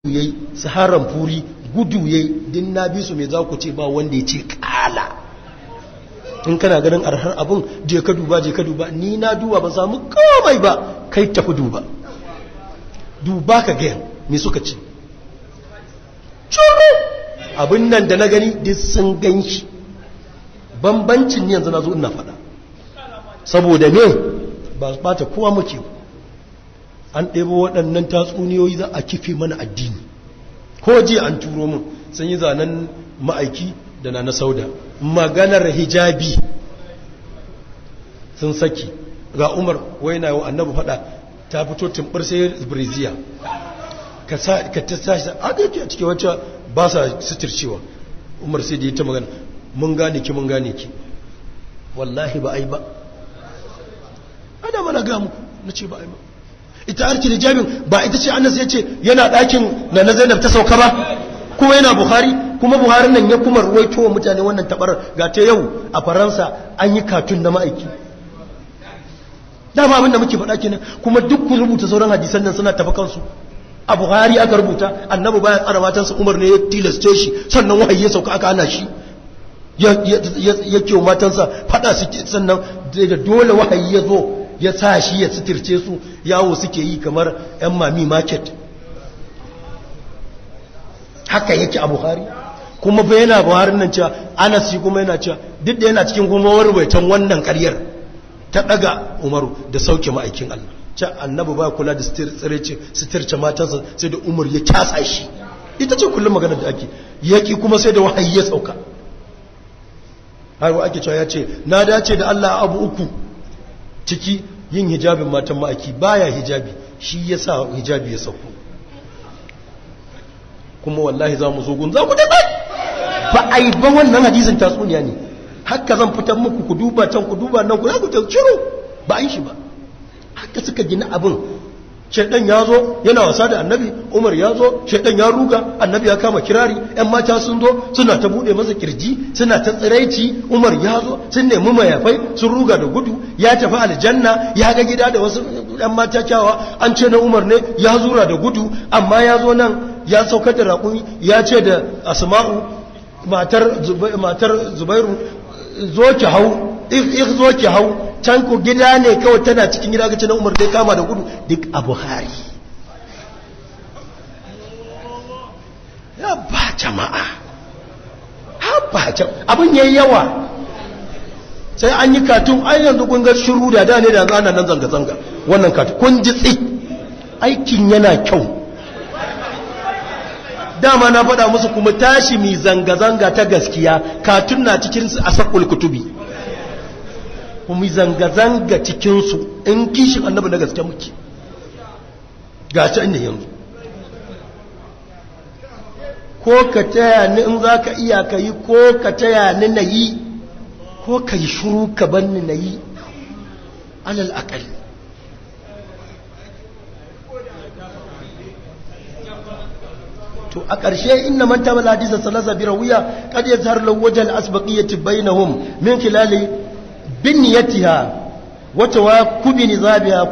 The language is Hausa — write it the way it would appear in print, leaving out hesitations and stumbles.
yayi saharan furi gudu yayi din na bi su me za ku ce ba wanda ya ce kala in kana ganin arhar abun je ka duba ni na duba ba samu komai ba kai tafi duba ka ga me suka ce curu abin nan da na gani duk sun ganshi bambancin yanzu na zo ina faɗa saboda me ba bata kowa muke an ɗebo waɗannan tatsuniyoyi za a kife mana addini ko je an turo mun sun yi zanen ma'aiki da na sauda maganar hijabi sun saki ga umar wai na yau annabi faɗa ta fito tumbar sai breziya ka ta sashi a ɗauki a cikin wacce ba sa suturcewa umar sai da yi ta magana mun gane ki wallahi ba ai ba ana mana gamu na ce ba ai ba ita harki da jami'in ba ita ce annas ya ce yana ɗakin na zainab ta sauka ba kuma yana buhari kuma buhari nan ya kuma ruwaito wa mutane wannan tabarar ga ta yau a faransa an yi katun na ma'aiki dama abinda muke faɗa kenan kuma duk kun rubuta sauran hadisan nan suna tafi kansu a buhari aka rubuta annabi baya tsara matansa umar ne ya tilaste shi sannan wahayi ya sauka aka hana shi ya ke matansa faɗa suke sannan da dole wahayi ya zo ya sa shi ya sitirce su yawo suke yi kamar 'yan mami market haka yake a buhari kuma bai yana buhari nan cewa anasi kuma yana cewa duk da yana cikin kuma warwaitan wannan karyar ta daga umaru da sauke ma'aikin allah ce annabi ba kula da sitirce matansa sai da umar ya kyasa shi ita ce kullum maganar da ake yaki kuma sai da wahayi ya sauka har ake cewa ya ce na dace da allah abu uku ciki yin hijabin matan ma'aiki baya hijabi shi ya sa hijabi ya sauko kuma wallahi za mu zo gun za mu daɗa ba a yi ba wannan hadisin tatsuniya ne haka zan fitar muku ku duba can ku duba nan ku za ku ta ciro ba a yi shi ba haka suka gina abin shaidan ya zo yana wasa da annabi umar ya zo shaidan ya ruga annabi ya kama kirari yan mata sun zo suna ta bude masa kirji suna ta tsiraici umar ya zo sun nemi mayafai sun ruga da gudu ya tafi aljanna ya ga gida da wasu yan mata kyawa an ce na umar ne ya zura da gudu amma ya zo nan ya saukar da raƙumi ya ce da asma'u matar zubairu zo ki hau zo ki hau can ku gida ne kawai tana cikin gida ga na umar dai kama da gudu duk a buhari ya ba jama'a abin yayi yawa sai an yi katun ai yanzu kun ga shiru da ne da ana nan zanga-zanga wannan katun kun ji tsi aikin yana kyau dama na faɗa musu kuma tashi mi zanga-zanga ta gaskiya katun na cikin a sakul kutubi kuma zanga-zanga cikinsu in kishin annabi na gaske muke ga ta inda yanzu ko ka taya ni in za ka iya ka yi ko ka taya ni na yi ko ka yi shuru ka banni na yi alal akali to a ƙarshe inna man tabala hadisa salasa bi rawiya kad yazhar lahu wajal asbaqiyyati bainahum min khilali binniyatiha wa tawakubi nizabiha